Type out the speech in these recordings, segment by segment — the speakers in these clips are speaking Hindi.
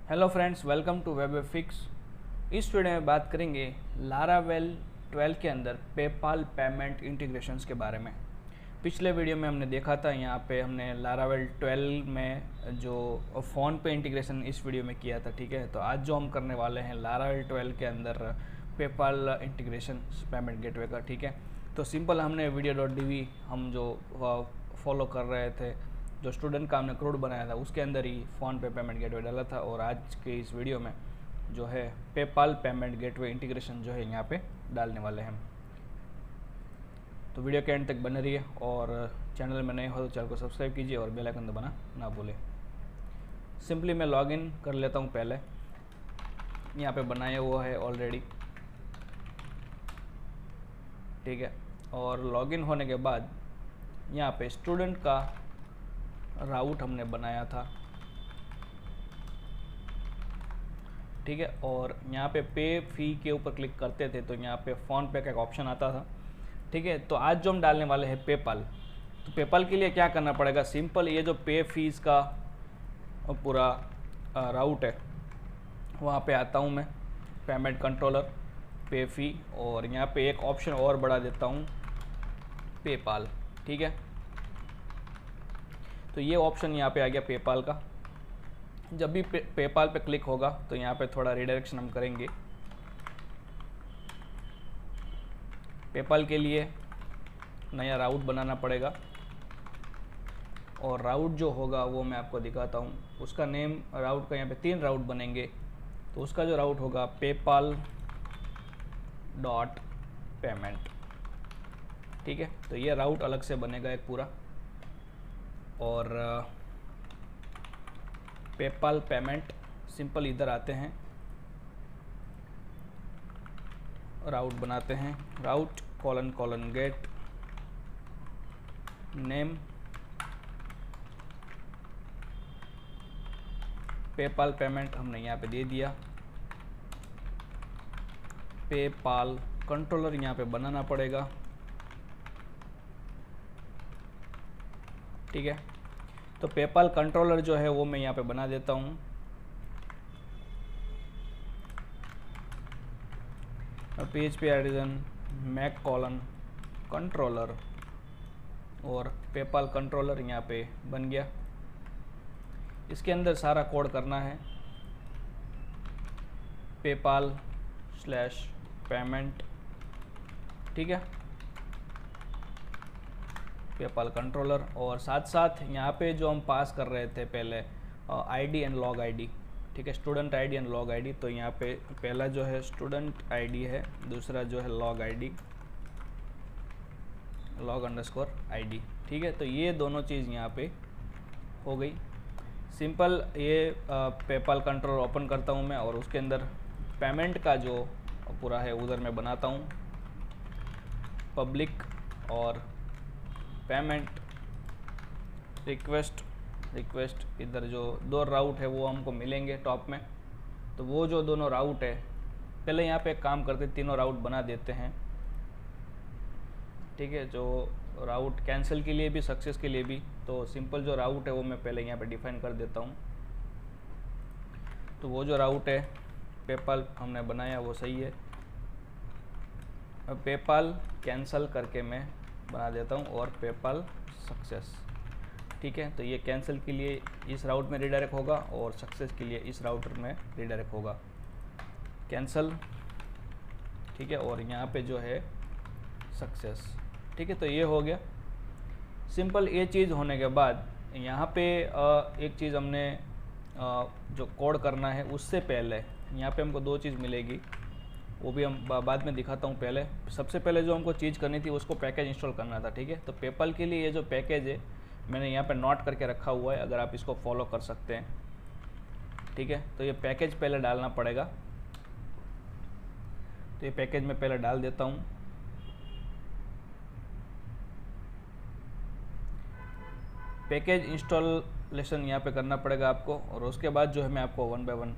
हेलो फ्रेंड्स, वेलकम टू वेबएफिक्स। इस वीडियो में बात करेंगे लारावेल 12 के अंदर पेपाल पेमेंट इंटीग्रेशंस के बारे में। पिछले वीडियो में हमने देखा था, यहाँ पे हमने लारावेल 12 में जो फ़ोन पे इंटीग्रेशन इस वीडियो में किया था, ठीक है। तो आज जो हम करने वाले हैं लारावेल 12 के अंदर पेपाल इंटीग्रेशन पेमेंट गेटवे का, ठीक है। तो सिंपल हमने वीडियो.dv हम जो फॉलो कर रहे थे, जो स्टूडेंट का हमने क्रूड बनाया था, उसके अंदर ही फ़ोन पे पेमेंट गेटवे डाला था। और आज के इस वीडियो में जो है पेपाल पेमेंट गेटवे इंटीग्रेशन जो है यहाँ पे डालने वाले हैं। तो वीडियो के एंड तक बने रहिए और चैनल में नए हो तो चैनल को सब्सक्राइब कीजिए और बेल आइकन दबाना ना भूलें। सिंपली मैं लॉगिन कर लेता हूँ। पहले यहाँ पे बनाया हुआ है ऑलरेडी, ठीक है। और लॉगिन होने के बाद यहाँ पे स्टूडेंट का राउट हमने बनाया था, ठीक है। और यहाँ पे फी के ऊपर क्लिक करते थे तो यहाँ पे फ़ोन पे का एक ऑप्शन आता था, ठीक है। तो आज जो हम डालने वाले हैं पेपाल, तो पेपाल के लिए क्या करना पड़ेगा, सिंपल ये जो पे फीस का पूरा राउट है वहाँ पे आता हूँ मैं, पेमेंट कंट्रोलर, पे फी, और यहाँ पे एक ऑप्शन और बढ़ा देता हूँ पेपाल, ठीक है। तो ये ऑप्शन यहाँ पे आ गया पेपाल का। जब भी पेपाल पे क्लिक होगा तो यहाँ पे थोड़ा रिडायरेक्शन हम करेंगे। पेपाल के लिए नया राउट बनाना पड़ेगा और राउट जो होगा वो मैं आपको दिखाता हूँ। उसका नेम राउट का यहाँ पे 3 राउट बनेंगे। तो उसका जो राउट होगा पेपाल डॉट पेमेंट, ठीक है। तो ये राउट अलग से बनेगा एक पूरा। और पेपाल पेमेंट सिंपल इधर आते हैं, राउट बनाते हैं, route colon colon get name PayPal payment हमने यहाँ पे दे दिया। पेपाल कंट्रोलर यहाँ पे बनाना पड़ेगा, ठीक है। तो पेपाल कंट्रोलर जो है वो मैं यहाँ पे बना देता हूँ। PHP artisan make colon controller और पेपाल कंट्रोलर यहाँ पे बन गया। इसके अंदर सारा कोड करना है, पेपाल स्लैश पेमेंट, ठीक है, पेपाल कंट्रोलर। और साथ साथ यहाँ पे जो हम पास कर रहे थे पहले आईडी एंड लॉग आईडी, ठीक है, student ID and log ID. तो यहाँ पे पहला जो है स्टूडेंट आईडी है, दूसरा जो है log ID, log underscore ID, ठीक है। तो ये दोनों चीज़ यहाँ पे हो गई। सिंपल ये पेपाल कंट्रोलर ओपन करता हूँ मैं और उसके अंदर पेमेंट का जो पूरा है उधर मैं बनाता हूँ पब्लिक और पेमेंट रिक्वेस्ट। इधर जो 2 राउट है वो हमको मिलेंगे टॉप में। तो वो जो दोनों राउट है, पहले यहाँ पे एक काम करते, तीनों राउट बना देते हैं, ठीक है। जो राउट कैंसिल के लिए भी, सक्सेस के लिए भी। तो सिंपल जो राउट है वो मैं पहले यहाँ पे डिफाइन कर देता हूँ। तो वो जो राउट है पेपाल हमने बनाया वो सही है। अब पेपाल कैंसिल करके मैं बना देता हूँ और पेपाल सक्सेस, ठीक है। तो ये कैंसिल के लिए इस राउट में रिडायरेक्ट होगा और सक्सेस के लिए इस राउट में रिडायरेक्ट होगा, कैंसिल, ठीक है। और यहाँ पे जो है सक्सेस, ठीक है। तो ये हो गया सिंपल। ये चीज़ होने के बाद यहाँ पे एक चीज़ हमने जो कोड करना है उससे पहले यहाँ पे हमको 2 चीज़ मिलेगी, वो भी हम बाद में दिखाता हूँ। पहले सबसे पहले जो हमको चीज़ करनी थी उसको पैकेज इंस्टॉल करना था, ठीक है। तो पेपाल के लिए ये जो पैकेज है मैंने यहाँ पे नोट करके रखा हुआ है, अगर आप इसको फॉलो कर सकते हैं, ठीक है। तो ये पैकेज पहले डालना पड़ेगा। तो ये पैकेज मैं पहले डाल देता हूँ। पैकेज इंस्टॉलेशन यहाँ पे करना पड़ेगा आपको और उसके बाद जो है मैं आपको 1 बाय 1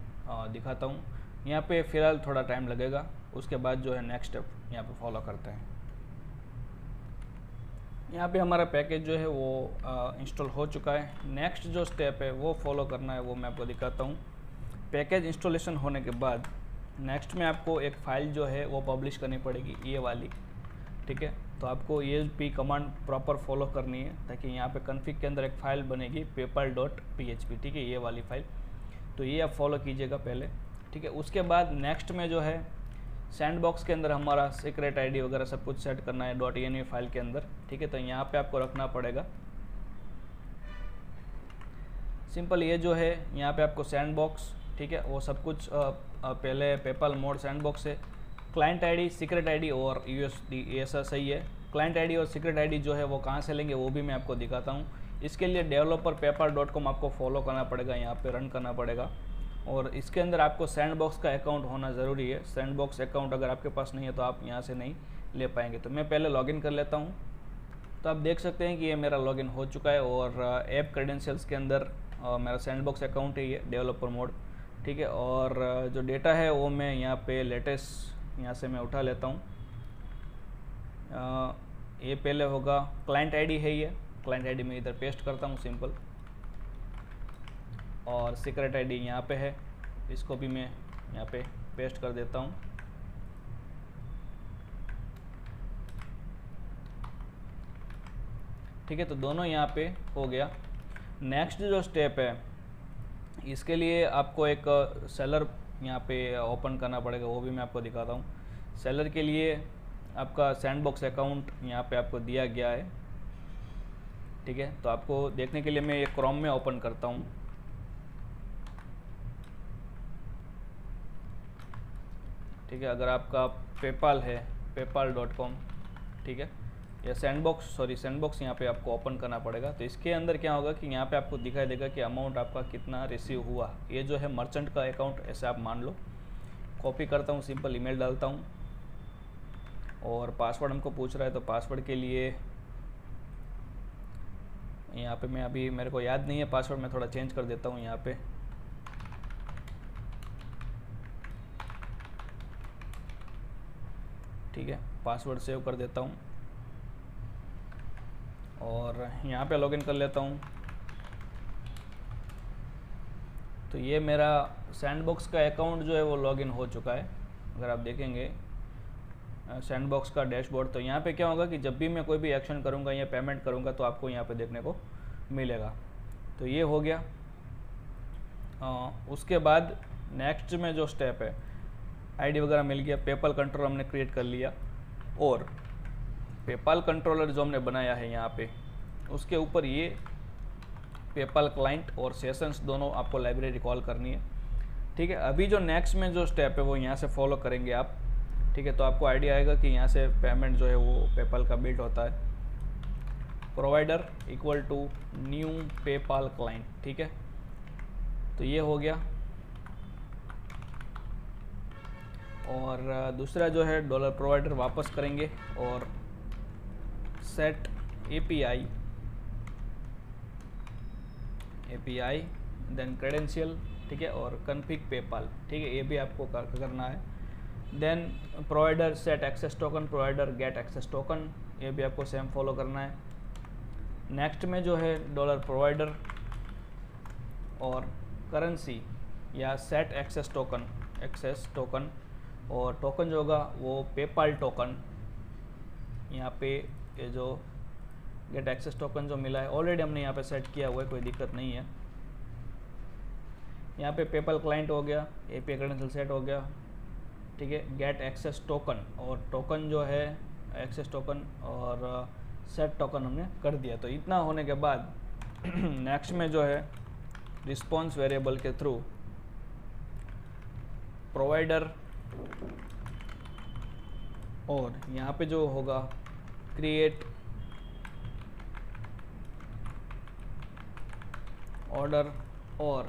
दिखाता हूँ। यहाँ पे फ़िलहाल थोड़ा टाइम लगेगा, उसके बाद जो है नेक्स्ट स्टेप यहाँ पे फॉलो करते हैं। यहाँ पे हमारा पैकेज जो है वो इंस्टॉल हो चुका है। नेक्स्ट जो स्टेप है वो फॉलो करना है, वो मैं आपको दिखाता हूँ। पैकेज इंस्टॉलेशन होने के बाद नेक्स्ट में आपको एक फ़ाइल जो है वो पब्लिश करनी पड़ेगी, ये वाली, ठीक है। तो आपको ESP कमांड प्रॉपर फॉलो करनी है, ताकि यहाँ पे कॉन्फ़िग के अंदर एक फ़ाइल बनेगी paypal.php, ठीक है, ये वाली फ़ाइल। तो ये आप फॉलो कीजिएगा पहले, ठीक है। उसके बाद नेक्स्ट में जो है सैंडबॉक्स के अंदर हमारा सीक्रेट आईडी वगैरह सब कुछ सेट करना है .env फाइल के अंदर, ठीक है। तो यहाँ पे आपको रखना पड़ेगा सिंपल, ये जो है यहाँ पे आपको सैंडबॉक्स, ठीक है, वो सब कुछ पहले पेपाल मोड सैंडबॉक्स है, क्लाइंट आईडी, सीक्रेट आईडी और USD, ऐसा सही है। क्लाइंट आईडी और सीक्रेट आईडी जो है वो कहाँ से लेंगे वो भी मैं आपको दिखाता हूँ। इसके लिए डेवलपर paypal.com आपको फॉलो करना पड़ेगा, यहाँ पे रन करना पड़ेगा, और इसके अंदर आपको सैंडबॉक्स का अकाउंट होना ज़रूरी है। सैंडबॉक्स अकाउंट अगर आपके पास नहीं है तो आप यहाँ से नहीं ले पाएंगे। तो मैं पहले लॉगिन कर लेता हूँ। तो आप देख सकते हैं कि ये मेरा लॉगिन हो चुका है, और ऐप क्रेडेंशियल्स के अंदर मेरा सैंडबॉक्स अकाउंट है, ये डेवलपर मोड, ठीक है। और जो डेटा है वो मैं यहाँ पे लेटेस्ट यहाँ से मैं उठा लेता हूँ। ये पहले होगा क्लाइंट आईडी है, ये क्लाइंट आईडी मैं इधर पेस्ट करता हूँ सिंपल, और सीक्रेट आईडी यहाँ पे है, इसको भी मैं यहाँ पे पेस्ट कर देता हूँ। ठीक है, तो दोनों यहाँ पे हो गया। नेक्स्ट जो स्टेप है, इसके लिए आपको एक सेलर यहाँ पे ओपन करना पड़ेगा, वो भी मैं आपको दिखाता हूँ। सेलर के लिए आपका सैंडबॉक्स अकाउंट यहाँ पे आपको दिया गया है, ठीक है। तो आपको देखने के लिए मैं ये क्रोम में ओपन करता हूँ। ठीक है, अगर आपका पेपाल है paypal.com, ठीक है, या सैंडबॉक्स यहाँ पे आपको ओपन करना पड़ेगा। तो इसके अंदर क्या होगा कि यहाँ पे आपको दिखाई देगा कि अमाउंट आपका कितना रिसीव हुआ। ये जो है मर्चेंट का अकाउंट, ऐसे आप मान लो। कॉपी करता हूँ, सिंपल ईमेल डालता हूँ, और पासवर्ड हमको पूछ रहा है, तो पासवर्ड के लिए यहाँ पे मैं अभी मेरे को याद नहीं है पासवर्ड, मैं थोड़ा चेंज कर देता हूँ यहाँ पे। ठीक है, पासवर्ड सेव कर देता हूँ, और यहाँ पे लॉगिन कर लेता हूँ। तो ये मेरा सैंडबॉक्स का अकाउंट जो है वो लॉगिन हो चुका है। अगर आप देखेंगे सैंडबॉक्स का डैशबोर्ड, तो यहाँ पे क्या होगा कि जब भी मैं कोई भी एक्शन करूँगा या पेमेंट करूँगा तो आपको यहाँ पे देखने को मिलेगा। तो ये हो गया। उसके बाद नेक्स्ट में जो स्टेप है, आईडी वगैरह मिल गया, पेपाल कंट्रोलर हमने क्रिएट कर लिया, और पेपाल कंट्रोलर जो हमने बनाया है यहाँ पे, उसके ऊपर ये पेपाल क्लाइंट और सेशंस दोनों आपको लाइब्रेरी कॉल करनी है। ठीक है, अभी जो नेक्स्ट में जो स्टेप है वो यहाँ से फॉलो करेंगे आप। ठीक है, तो आपको आइडिया आएगा कि यहाँ से पेमेंट जो है वो पेपाल का बिल्ड होता है। Provider equal to new PayPal client, ठीक है, तो ये हो गया। और दूसरा जो है डॉलर प्रोवाइडर वापस करेंगे, और सेट एपीआई देन क्रेडेंशियल, ठीक है, और कॉन्फ़िग पेपाल, ठीक है, ये भी आपको करना है। Then provider set access token, provider get access token, ये भी आपको सेम फॉलो करना है। नेक्स्ट में जो है डॉलर प्रोवाइडर और करेंसी या सेट एक्सेस टोकन, और टोकन जो होगा वो पेपाल टोकन। यहाँ पे ये जो गेट एक्सेस टोकन जो मिला है ऑलरेडी हमने यहाँ पे सेट किया हुआ है, कोई दिक्कत नहीं है। यहाँ पे पेपाल क्लाइंट हो गया, एपीआई क्रेडेंशियल सेट हो गया, ठीक है। गेट एक्सेस टोकन और टोकन जो है एक्सेस टोकन और सेट टोकन हमने कर दिया। तो इतना होने के बाद नेक्स्ट में जो है रिस्पॉन्स वेरिएबल के थ्रू प्रोवाइडर, और यहाँ पे जो होगा क्रिएट ऑर्डर, और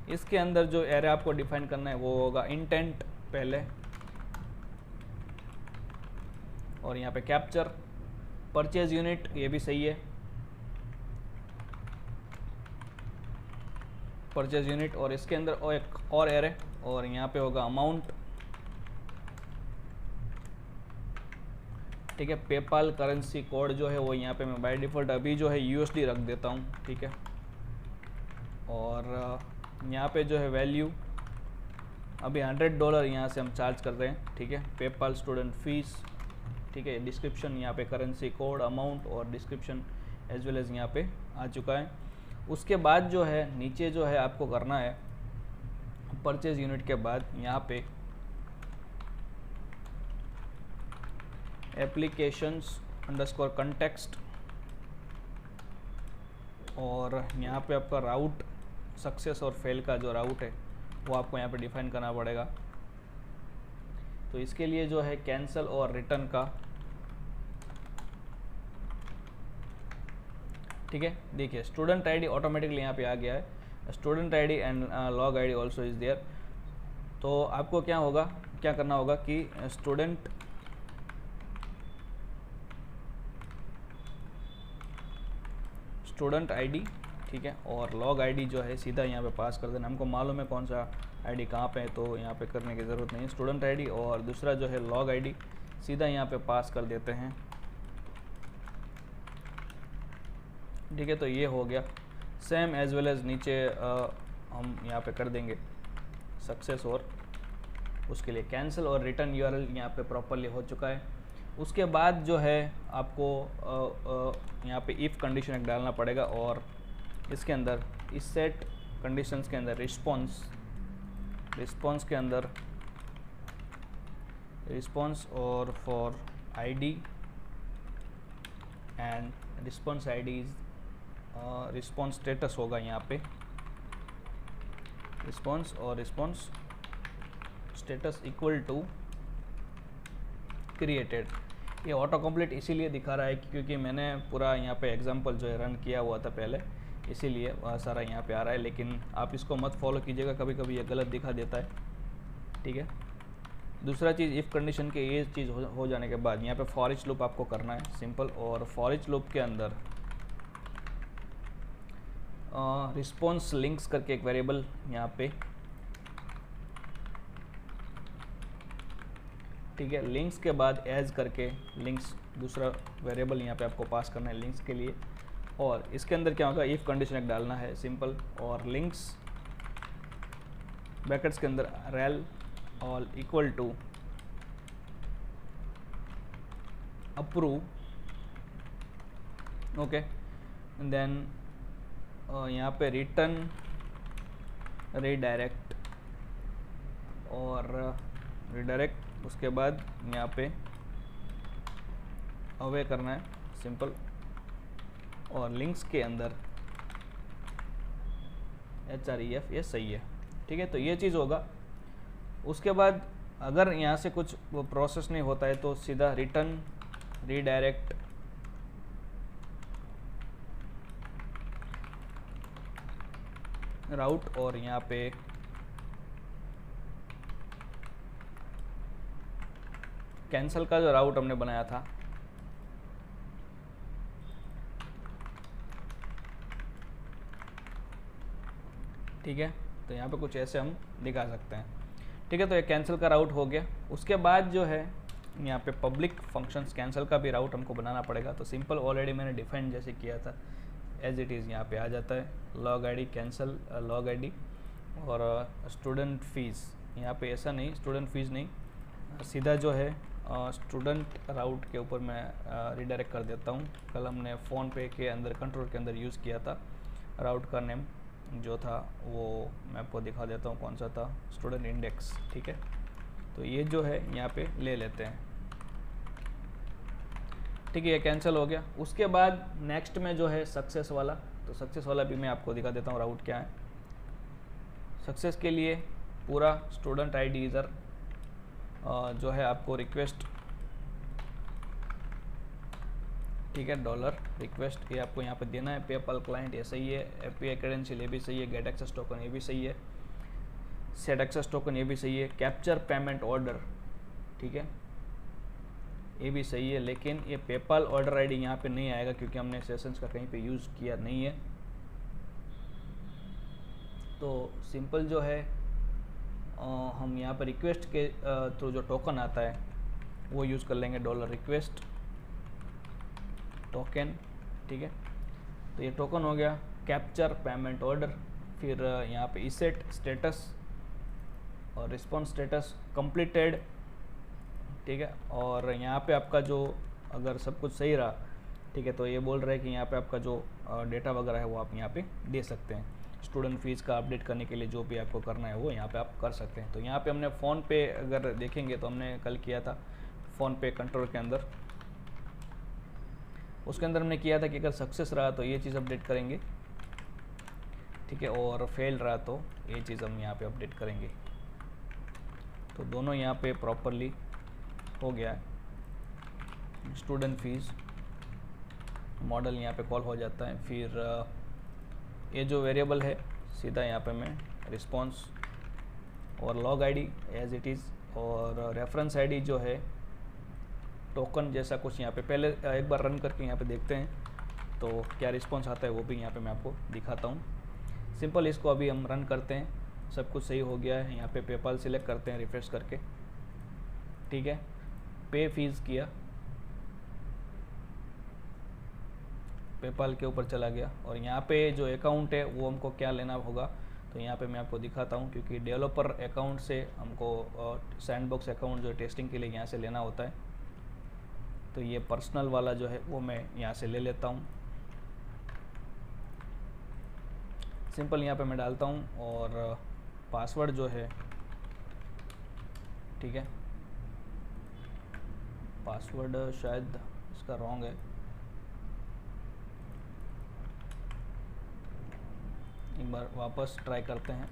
इसके अंदर जो एरे आपको डिफाइन करना है वो होगा इंटेंट पहले, और यहाँ पे कैप्चर, परचेज यूनिट, ये भी सही है, परचेज यूनिट, और इसके अंदर एक और एरे, और यहाँ पे होगा अमाउंट, ठीक है। पेपाल करेंसी कोड जो है वो यहाँ पे मैं बाय डिफ़ॉल्ट अभी जो है USD रख देता हूँ, ठीक है। और यहाँ पे जो है वैल्यू अभी $100 यहाँ से हम चार्ज कर रहे हैं, ठीक है। पेपाल स्टूडेंट फीस, ठीक है। डिस्क्रिप्शन यहाँ पे करेंसी कोड, अमाउंट और डिस्क्रिप्शन एज वेल एज यहाँ पे आ चुका है। उसके बाद जो है नीचे जो है आपको करना है परचेज यूनिट के बाद यहाँ पे एप्लीकेशंस अंडरस्कोर कंटेक्स्ट और यहाँ पे आपका राउट सक्सेस और फेल का जो राउट है वो आपको यहाँ पे डिफाइन करना पड़ेगा। तो इसके लिए जो है कैंसल और रिटर्न का, ठीक है। देखिए स्टूडेंट आईडी ऑटोमेटिकली यहाँ पे आ गया है, student ID and log ID also is there. तो आपको क्या करना होगा कि स्टूडेंट आईडी, ठीक है, और लॉग आईडी जो है सीधा यहाँ पे पास कर देना। हमको मालूम है कौन सा आईडी कहाँ पे है, तो यहाँ पे करने की ज़रूरत नहीं है। स्टूडेंट आईडी और दूसरा जो है लॉग आईडी सीधा यहाँ पे पास कर देते हैं, ठीक है। तो ये हो गया सेम एज वेल एज नीचे हम यहाँ पे कर देंगे सक्सेस और उसके लिए कैंसिल और रिटर्न यूआरएल यहाँ पे प्रॉपरली हो चुका है। उसके बाद जो है आपको यहाँ पे इफ़ कंडीशन एक डालना पड़ेगा और इसके अंदर इस सेट कंडीशंस के अंदर रिस्पॉन्स के अंदर रिस्पॉन्स और for ID and response ID is response status होगा यहाँ पे रिस्पॉन्स और response status equal to created. ये ऑटो कंप्लीट इसीलिए दिखा रहा है क्योंकि मैंने पूरा यहाँ पे एग्जांपल जो है रन किया हुआ था पहले, इसीलिए सारा यहाँ पे आ रहा है। लेकिन आप इसको मत फॉलो कीजिएगा, कभी कभी ये गलत दिखा देता है, ठीक है। दूसरा चीज़ इफ़ कंडीशन के ये चीज़ हो जाने के बाद यहाँ पे फॉर ईच लूप आपको करना है सिंपल, और फॉर ईच लूप के अंदर रिस्पॉन्स लिंक्स करके एक वेरिएबल यहाँ पे, ठीक है। लिंक्स के बाद एज करके लिंक्स दूसरा वेरिएबल यहाँ पे आपको पास करना है लिंक्स के लिए, और इसके अंदर क्या होगा इफ़ कंडीशन एक डालना है सिंपल, और लिंक्स ब्रैकेट्स के अंदर rel all equal to approve, okay. Then यहाँ पे रिटर्न रीडायरेक्ट और रीडायरेक्ट, उसके बाद यहाँ पे अवे करना है सिंपल, और लिंक्स के अंदर href, ये सही है, ठीक है। तो ये चीज़ होगा। उसके बाद अगर यहाँ से कुछ प्रोसेस नहीं होता है तो सीधा रिटर्न रीडायरेक्ट राउट, और यहाँ पे कैंसल का जो राउट हमने बनाया था ठीक है, तो यहाँ पे कुछ ऐसे हम दिखा सकते हैं, ठीक है। तो ये कैंसिल का राउट हो गया। उसके बाद जो है यहाँ पे पब्लिक फंक्शंस कैंसिल का भी राउट हमको बनाना पड़ेगा। तो सिंपल ऑलरेडी मैंने डिफाइन जैसे किया था एज इट इज़ यहाँ पे आ जाता है log ID cancel log ID, और स्टूडेंट फीस यहाँ पे ऐसा नहीं, स्टूडेंट फीस नहीं, सीधा जो है स्टूडेंट राउट के ऊपर मैं रिडायरेक्ट कर देता हूँ। कल हमने फ़ोन पे के अंदर कंट्रोल के अंदर यूज़ किया था, राउट का नेम जो था वो मैं आपको दिखा देता हूँ कौन सा था, स्टूडेंट इंडेक्स, ठीक है। तो ये जो है यहाँ पे ले लेते हैं, ठीक है। ये कैंसिल हो गया। उसके बाद नेक्स्ट में जो है सक्सेस वाला, तो सक्सेस वाला भी मैं आपको दिखा देता हूँ राउट क्या है। सक्सेस के लिए पूरा स्टूडेंट आईडी इधर जो है आपको रिक्वेस्ट, ठीक है, डॉलर रिक्वेस्ट ये आपको यहाँ पे देना है। पेपल क्लाइंट ये सही है, एपीआई क्रेडेंशियल ये भी सही है, गेट एक्सेस टोकन ये भी सही है, सेट एक्सेस टोकन ये भी सही है, कैप्चर पेमेंट ऑर्डर, ठीक है, ये भी सही है। लेकिन ये पेपाल ऑर्डर आईडी यहाँ पे नहीं आएगा क्योंकि हमने सेशंस का कहीं पे यूज़ किया नहीं है। तो सिंपल जो है हम यहाँ पर रिक्वेस्ट के थ्रू जो टोकन आता है वो यूज़ कर लेंगे, डॉलर रिक्वेस्ट टोकन, ठीक है। तो ये टोकन हो गया। कैप्चर पेमेंट ऑर्डर फिर यहाँ पे ईसेट स्टेटस और रिस्पॉन्स स्टेटस कंप्लीटेड, ठीक है। और यहाँ पे आपका जो अगर सब कुछ सही रहा, ठीक है, तो ये बोल रहा है कि यहाँ पे आपका जो डेटा वगैरह है वो आप यहाँ पे दे सकते हैं। स्टूडेंट फीस का अपडेट करने के लिए जो भी आपको करना है वो यहाँ पे आप कर सकते हैं। तो यहाँ पे हमने फ़ोन पे अगर देखेंगे तो हमने कल किया था फ़ोन पे कंट्रोल के अंदर, उसके अंदर हमने किया था कि अगर सक्सेस रहा तो ये चीज़ अपडेट करेंगे, ठीक है, और फेल रहा तो ये चीज़ हम यहाँ पे अपडेट करेंगे। तो दोनों यहाँ पे प्रॉपरली हो गया है। स्टूडेंट फीस मॉडल यहाँ पे कॉल हो जाता है। फिर ये जो वेरिएबल है सीधा यहाँ पे मैं रिस्पॉन्स और log ID as it is, और रेफरेंस आईडी जो है टोकन जैसा कुछ यहाँ पे पहले एक बार रन करके यहाँ पे देखते हैं तो क्या रिस्पॉन्स आता है, वो भी यहाँ पे मैं आपको दिखाता हूँ। सिंपल इसको अभी हम रन करते हैं, सब कुछ सही हो गया है। यहाँ पे पेपाल सिलेक्ट करते हैं रिफ्रेश करके, ठीक है, पे फीस किया, पेपाल के ऊपर चला गया। और यहाँ पे जो अकाउंट है वो हमको क्या लेना होगा, तो यहाँ पे मैं आपको दिखाता हूँ, क्योंकि डेवलपर अकाउंट से हमको सैंडबॉक्स अकाउंट जो टेस्टिंग के लिए यहाँ से लेना होता है। तो ये पर्सनल वाला जो है वो मैं यहाँ से ले लेता हूँ। सिंपल यहाँ पे मैं डालता हूँ और पासवर्ड जो है, ठीक है, पासवर्ड शायद इसका रॉन्ग है, एक बार वापस ट्राई करते हैं।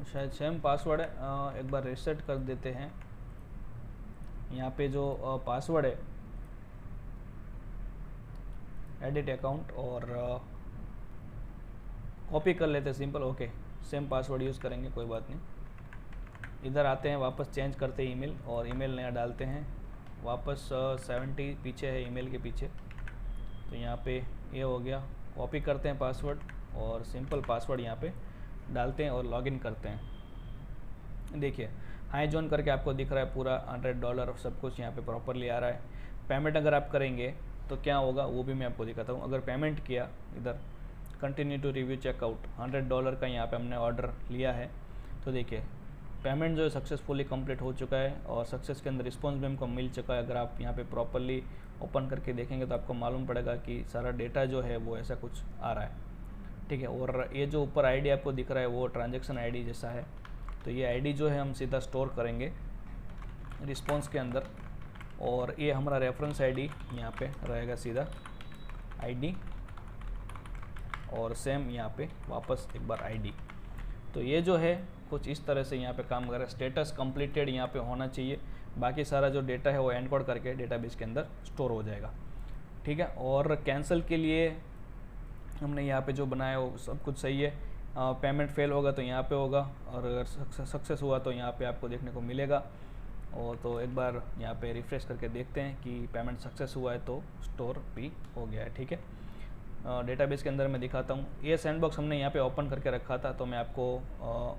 शायद सेम पासवर्ड है, एक बार रीसेट कर देते हैं। यहाँ पे जो पासवर्ड है एडिट अकाउंट और कॉपी कर लेते हैं simple, okay, same password use करेंगे, कोई बात नहीं। इधर आते हैं, वापस चेंज करते हैं ईमेल और ईमेल नया डालते हैं। वापस 70 पीछे है ईमेल के पीछे, तो यहाँ पे ये हो गया। कॉपी करते हैं पासवर्ड और सिंपल पासवर्ड यहाँ पे डालते हैं और लॉगिन करते हैं। देखिए हाई जोन करके आपको दिख रहा है पूरा $100 और सब कुछ यहाँ पे प्रॉपरली आ रहा है। पेमेंट अगर आप करेंगे तो क्या होगा वो भी मैं आपको दिखाता हूँ। अगर पेमेंट किया, इधर कंटिन्यू टू रिव्यू चेकआउट, $100 का यहाँ पे हमने ऑर्डर लिया है, तो देखिए पेमेंट जो है सक्सेसफुली कंप्लीट हो चुका है और सक्सेस के अंदर रिस्पॉन्स भी हमको मिल चुका है। अगर आप यहाँ पे प्रॉपरली ओपन करके देखेंगे तो आपको मालूम पड़ेगा कि सारा डेटा जो है वो ऐसा कुछ आ रहा है, ठीक है। और ये जो ऊपर आईडी आपको दिख रहा है वो ट्रांजैक्शन आईडी जैसा है, तो ये आईडी जो है हम सीधा स्टोर करेंगे रिस्पॉन्स के अंदर, और ये हमारा रेफरेंस आईडी यहाँ पे रहेगा सीधा आईडी, और सेम यहाँ पे वापस एक बार आईडी। तो ये जो है कुछ इस तरह से यहाँ पे काम कर रहा है। स्टेटस कंप्लीटेड यहाँ पे होना चाहिए, बाकी सारा जो डेटा है वो एनकोड करके डेटाबेस के अंदर स्टोर हो जाएगा, ठीक है। और कैंसिल के लिए हमने यहाँ पे जो बनाया वो सब कुछ सही है। पेमेंट फेल होगा तो यहाँ पे होगा, और अगर सक्सेस हुआ तो यहाँ पे आपको देखने को मिलेगा। और तो एक बार यहाँ पे रिफ्रेश करके देखते हैं कि पेमेंट सक्सेस हुआ है तो स्टोर भी हो गया है, ठीक है। डेटाबेस के अंदर मैं दिखाता हूँ। ये सैंडबॉक्स हमने यहाँ पे ओपन करके रखा था, तो मैं आपको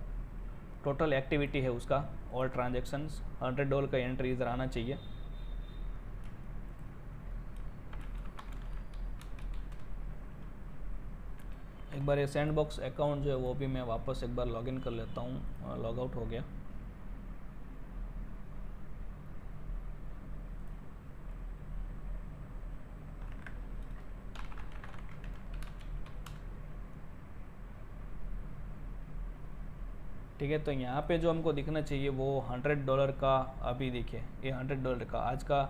टोटल एक्टिविटी है उसका, ऑल ट्रांजेक्शन्स, $100 का एंट्री इधर आना चाहिए। एक बार ये सैंडबॉक्स अकाउंट जो है वो भी मैं वापस एक बार लॉगिन कर लेता हूँ, लॉग आउट हो गया। ठीक है, तो यहाँ पे जो हमको दिखना चाहिए वो $100 का, अभी देखिए ये $100 का आज का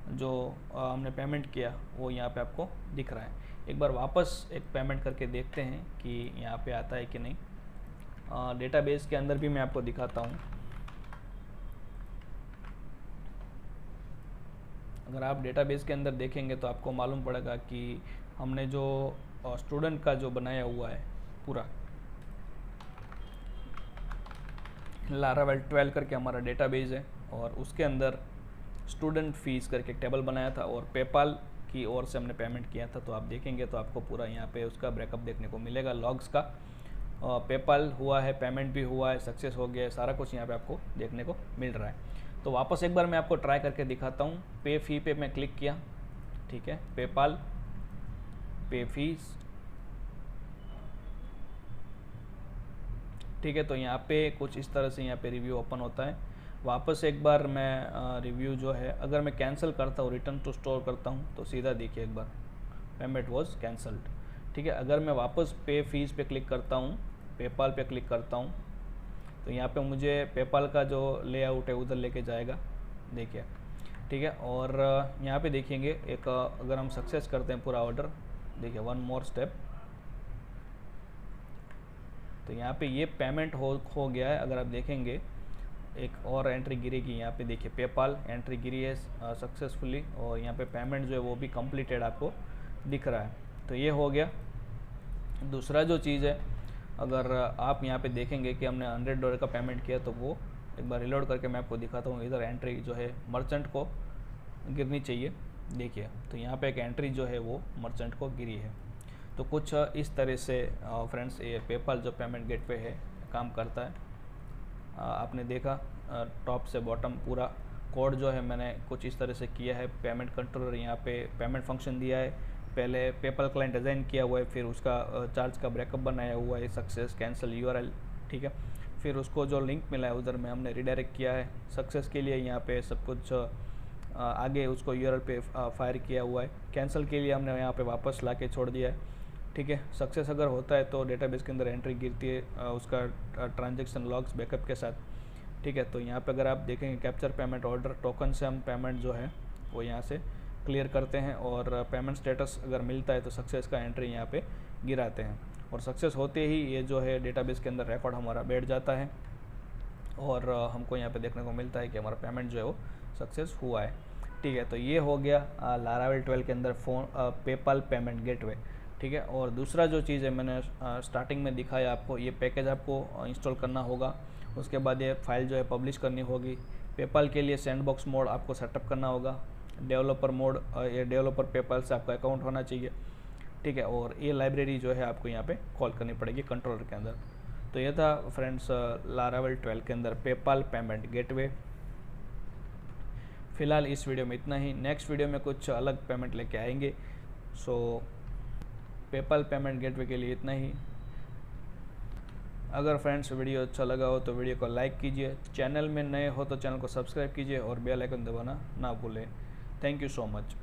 जो हमने पेमेंट किया वो यहाँ पे आपको दिख रहा है। एक बार वापस एक पेमेंट करके देखते हैं कि यहाँ पे आता है कि नहीं। डेटाबेस के अंदर भी मैं आपको दिखाता हूँ। अगर आप डेटाबेस के अंदर देखेंगे तो आपको मालूम पड़ेगा कि हमने जो स्टूडेंट का जो बनाया हुआ है पूरा, लारावेल 12 करके हमारा डेटाबेस है, और उसके अंदर स्टूडेंट फीस करके एक टेबल बनाया था और पेपाल की ओर से हमने पेमेंट किया था। तो आप देखेंगे तो आपको पूरा यहाँ पे उसका ब्रेकअप देखने को मिलेगा, लॉग्स का। पेपाल हुआ है, पेमेंट भी हुआ है, सक्सेस हो गया है, सारा कुछ यहाँ पे आपको देखने को मिल रहा है। तो वापस एक बार मैं आपको ट्राई करके दिखाता हूँ। पे फी पे मैं क्लिक किया, ठीक है, पेपाल पे फीस, ठीक है। तो यहाँ पे कुछ इस तरह से यहाँ पे रिव्यू ओपन होता है। वापस एक बार मैं रिव्यू जो है अगर मैं कैंसिल करता हूँ, रिटर्न टू स्टोर करता हूँ, तो सीधा देखिए एक बार पेमेंट वाज कैंसल्ड, ठीक है। अगर मैं वापस पे फीस पे क्लिक करता हूँ, पेपाल पे क्लिक करता हूँ, तो यहाँ पे मुझे पेपाल का जो लेआउट है उधर लेके जाएगा, देखिए, ठीक है। और यहाँ पे देखेंगे एक अगर हम सक्सेस करते हैं पूरा ऑर्डर, देखिए वन मोर स्टेप, तो यहाँ पे ये पेमेंट हो गया है। अगर आप देखेंगे एक और एंट्री गिरेगी, यहाँ पे देखिए पेपाल एंट्री गिरी है सक्सेसफुली, और यहाँ पे पेमेंट जो है वो भी कंप्लीटेड आपको दिख रहा है। तो ये हो गया। दूसरा जो चीज़ है, अगर आप यहाँ पे देखेंगे कि हमने $100 का पेमेंट किया, तो वो एक बार रिलोड करके मैं आपको दिखाता हूँ। इधर एंट्री जो है मर्चेंट को गिरनी चाहिए, देखिए, तो यहाँ पे एक एंट्री जो है वो मर्चेंट को गिरी है। तो कुछ इस तरह से फ्रेंड्स ये पेपाल जो पेमेंट गेटवे है काम करता है। आपने देखा टॉप से बॉटम पूरा कोड जो है मैंने कुछ इस तरह से किया है। पेमेंट कंट्रोलर यहाँ पे पेमेंट फंक्शन दिया है, पहले पेपाल क्लाइंट डिज़ाइन किया हुआ है, फिर उसका चार्ज का ब्रेकअप बनाया हुआ है, सक्सेस कैंसिल URL, ठीक है। फिर उसको जो लिंक मिला है उधर में हमने रिडायरेक्ट किया है सक्सेस के लिए, यहाँ पे सब कुछ आगे उसको URL पे फायर किया हुआ है। कैंसिल के लिए हमने यहाँ पे वापस ला के छोड़ दिया है, ठीक है। सक्सेस अगर होता है तो डेटाबेस के अंदर एंट्री गिरती है उसका ट्रांजैक्शन लॉग्स बैकअप के साथ, ठीक है। तो यहाँ पे अगर आप देखेंगे कैप्चर पेमेंट ऑर्डर टोकन से हम पेमेंट जो है वो यहाँ से क्लियर करते हैं, और पेमेंट स्टेटस अगर मिलता है तो सक्सेस का एंट्री यहाँ पे गिराते हैं, और सक्सेस होते ही ये जो है डेटाबेस के अंदर रिकॉर्ड हमारा बैठ जाता है, और हमको यहाँ पे देखने को मिलता है कि हमारा पेमेंट जो है वो सक्सेस हुआ है, ठीक है। तो ये हो गया लारावेल 12 के अंदर पेपाल पेमेंट गेटवे, ठीक है। और दूसरा जो चीज़ है मैंने स्टार्टिंग में दिखाया आपको, ये पैकेज आपको इंस्टॉल करना होगा, उसके बाद ये फाइल जो है पब्लिश करनी होगी। पेपाल के लिए सैंडबॉक्स मोड आपको सेटअप करना होगा, डेवलपर मोड, ये डेवलपर पेपाल से आपका अकाउंट होना चाहिए, ठीक है। और ये लाइब्रेरी जो है आपको यहाँ पे कॉल करनी पड़ेगी कंट्रोलर के अंदर। तो ये था फ्रेंड्स लारावेल 12 के अंदर पेपाल पेमेंट गेटवे। फ़िलहाल इस वीडियो में इतना ही, नेक्स्ट वीडियो में कुछ अलग पेमेंट लेके आएंगे। सो पेपाल पेमेंट गेटवे के लिए इतना ही। अगर फ्रेंड्स वीडियो अच्छा लगा हो तो वीडियो को लाइक कीजिए, चैनल में नए हो तो चैनल को सब्सक्राइब कीजिए और बेल आइकन दबाना ना भूलें। Thank you so much.